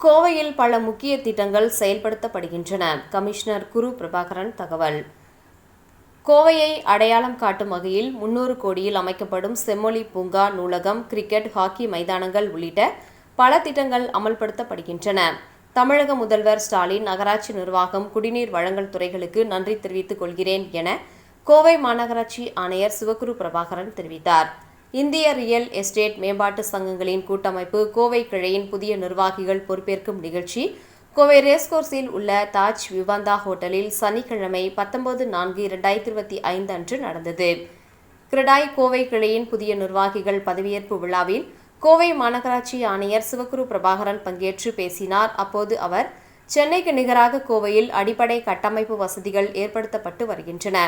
கோவையில் பல முக்கிய திட்டங்கள் செயல்படுத்தப்படுகின்றன. கமிஷனர் குரு பிரபாகரன் தகவல். கோவையை அடையாளம் காட்டும் வகையில் 300 கோடியில் அமைக்கப்படும் செம்மொழி பூங்கா, நூலகம், கிரிக்கெட், ஹாக்கி மைதானங்கள் உள்ளிட்ட பல திட்டங்கள் அமல்படுத்தப்படுகின்றன. தமிழக முதல்வர் ஸ்டாலின், நகராட்சி நிர்வாகம், குடிநீர் வழங்கல் துறைகளுக்கு நன்றி தெரிவித்துக் கொள்கிறேன் என கோவை மாநகராட்சி ஆணையர் சிவகுரு பிரபாகரன் தெரிவித்தார். இந்திய ரியல் எஸ்டேட் மேம்பாட்டு சங்கங்களின் கூட்டமைப்பு கோவை கிளையின் புதிய நிர்வாகிகள் பொறுப்பேற்கும் நிகழ்ச்சி கோவை ரேஸ்கோர்ஸில் உள்ள தாஜ் விவாந்தா ஹோட்டலில் சனிக்கிழமை 19/4/2025 அன்று நடந்தது. கிரடாய் கோவை கிளையின் புதிய நிர்வாகிகள் பதவியேற்பு விழாவில் கோவை மாநகராட்சி ஆணையர் சிவகுரு பிரபாகரன் பங்கேற்று பேசினார். அப்போது அவர், சென்னைக்கு நிகராக கோவையில் அடிப்படை கட்டமைப்பு வசதிகள் ஏற்படுத்தப்பட்டு வருகின்றன.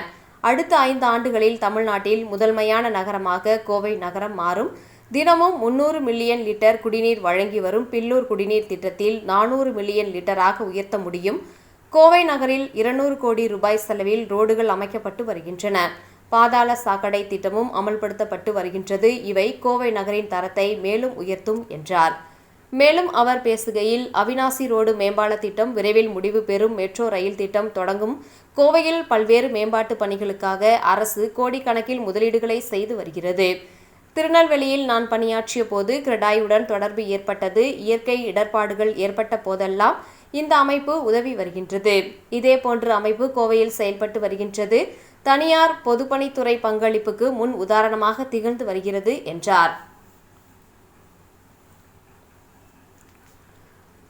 அடுத்த 5 ஆண்டுகளில் தமிழ்நாட்டில் முதன்மையான நகரமாக கோவை நகரம் மாறும். தினமும் 300 மில்லியன் லிட்டர் குடிநீர் வழங்கி வரும் பில்லூர் குடிநீர் திட்டத்தில் 400 மில்லியன் லிட்டராக உயர்த்த முடியும். கோவை நகரில் 200 கோடி ரூபாய் செலவில் ரோடுகள் அமைக்கப்பட்டு வருகின்றன. பாதாள சாக்கடை திட்டமும் அமல்படுத்தப்பட்டு வருகின்றது. இவை கோவை நகரின் தரத்தை மேலும் உயர்த்தும் என்றார். மேலும் அவர் பேசுகையில், அவினாசி ரோடு மேம்பால திட்டம் விரைவில் முடிவு பெறும். மெட்ரோ ரயில் திட்டம் தொடங்கும். கோவையில் பல்வேறு மேம்பாட்டு பணிகளுக்காக அரசு கோடிக்கணக்கில் முதலீடுகளை செய்து வருகிறது. திருநெல்வேலியில் நான் பணியாற்றிய போது கிரடாயுடன் தொடர்பு ஏற்பட்டது. இயற்கை இடர்பாடுகள் ஏற்பட்ட போதெல்லாம் இந்த அமைப்பு உதவி வருகின்றது. இதேபோன்று அமைப்பு கோவையில் செயல்பட்டு வருகின்றது. தனியார் பொதுப்பணித்துறை பங்களிப்புக்கு முன் உதாரணமாக திகழ்ந்து வருகிறது என்றார்.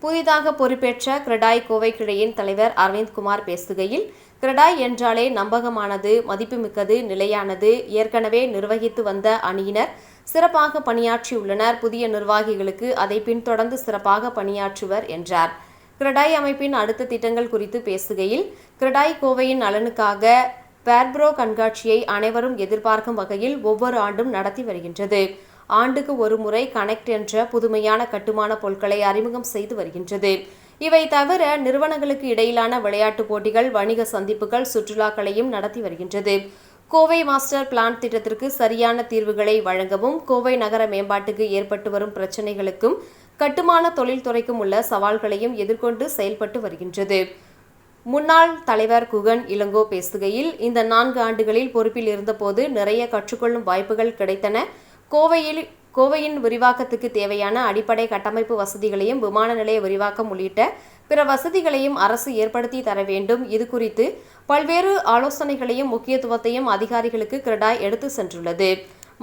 புதிதாக பொறுப்பேற்ற கிரடாய் கோவை கிளையின் தலைவர் அரவிந்த்குமார் பேசுகையில், கிரடாய் என்றாலே நம்பகமானது, மதிப்புமிக்கது, நிலையானது. ஏற்கனவே நிர்வகித்து வந்த அணியினர் சிறப்பாக பணியாற்றியுள்ளனர். புதிய நிர்வாகிகளுக்கு அதை பின்தொடர்ந்து சிறப்பாக பணியாற்றுவர் என்றார். கிரடாய் அமைப்பின் அடுத்த திட்டங்கள் குறித்து பேசுகையில், கிரடாய் கோவையின் நலனுக்காக பேர்ப்ரோ கண்காட்சியை அனைவரும் எதிர்பார்க்கும் வகையில் ஒவ்வொரு ஆண்டும் நடத்தி வருகின்றது. ஆண்டுக்கு ஒரு முறை கனெக்ட் என்ற புதுமையான கட்டுமான பொருட்களை அறிமுகம் செய்து வருகின்றது. இவை தவிர நிறுவனங்களுக்கு இடையிலான விளையாட்டுப் போட்டிகள், வணிக சந்திப்புகள், சுற்றுலாக்களையும் நடத்தி வருகின்றது. கோவை மாஸ்டர் பிளான் திட்டத்திற்கு சரியான தீர்வுகளை வழங்கவும், கோவை நகர மேம்பாட்டுக்கு ஏற்பட்டு வரும் பிரச்சினைகளுக்கும் கட்டுமான தொழில்துறைக்கும் உள்ள சவால்களையும் எதிர்கொண்டு செயல்பட்டு வருகின்றது. முன்னாள் தலைவர் குகன் இளங்கோ பேசுகையில், இந்த 4 ஆண்டுகளில் பொறுப்பில் இருந்தபோது நிறைய கற்றுக்கொள்ளும் வாய்ப்புகள் கிடைத்தன. கோவையின் விரிவாக்கத்துக்கு தேவையான அடிப்படை கட்டமைப்பு வசதிகளையும், விமான நிலைய விரிவாக்கம் உள்ளிட்ட பிற வசதிகளையும் அரசு ஏற்படுத்தி தர வேண்டும். இது குறித்து பல்வேறு ஆலோசனைகளையும் முக்கியத்துவத்தையும் அதிகாரிகளுக்கு கிரடாய் எடுத்து சென்றுள்ளது.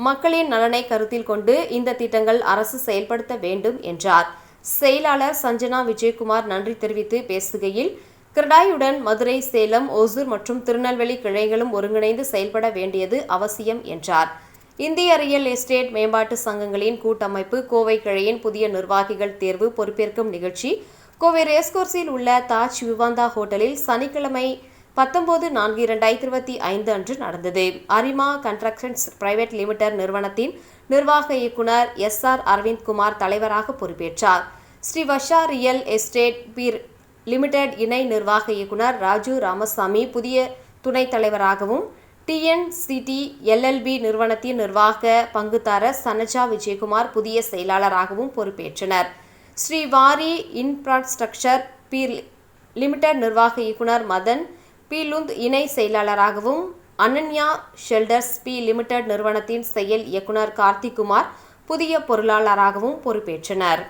மக்களின் நலனை கருத்தில் கொண்டு இந்த திட்டங்கள் அரசு செயல்படுத்த வேண்டும் என்றார். செயலாளர் சஞ்சனா விஜயகுமார் நன்றி தெரிவித்து பேசுகையில், கிரடாயுடன் மதுரை, சேலம், ஓசூர் மற்றும் திருநெல்வேலி கிளைகளும் ஒருங்கிணைந்து செயல்பட வேண்டியது அவசியம் என்றார். இந்திய ரியல் எஸ்டேட் மேம்பாட்டு சங்கங்களின் கூட்டமைப்பு கோவை கிளையின் புதிய நிர்வாகிகள் தேர்வு பொறுப்பேற்கும் நிகழ்ச்சி கோவை ரேஸ்கோர்ஸில் உள்ள தாஜ் விவாந்தா ஹோட்டலில் சனிக்கிழமை 19/4/2025 அன்று நடந்தது. அரிமா கன்ஸ்ட்ரக்ஷன்ஸ் பிரைவேட் லிமிடெட் நிறுவனத்தின் நிர்வாக இயக்குனர் SR அரவிந்த்குமார் தலைவராக பொறுப்பேற்றார். Sri Varsha real estate limited இணை நிர்வாக இயக்குனர் ராஜு ராமசாமி புதிய துணைத் தலைவராகவும், TNCT LLB நிறுவனத்தின் நிர்வாக பங்குதாரர் சனஜா விஜயகுமார் புதிய செயலாளராகவும் பொறுப்பேற்றனர். ஸ்ரீ வாரி இன்ஃப்ராஸ்ட்ரக்சர் லிமிடெட் நிர்வாக இயக்குனர் மதன் லுந்த் இணை செயலாளராகவும், அனன்யா ஷெல்டர்ஸ் லிமிடெட் நிறுவனத்தின் செயல் இயக்குனர் கார்த்திக்குமார் புதிய பொருளாளராகவும் பொறுப்பேற்றனர்.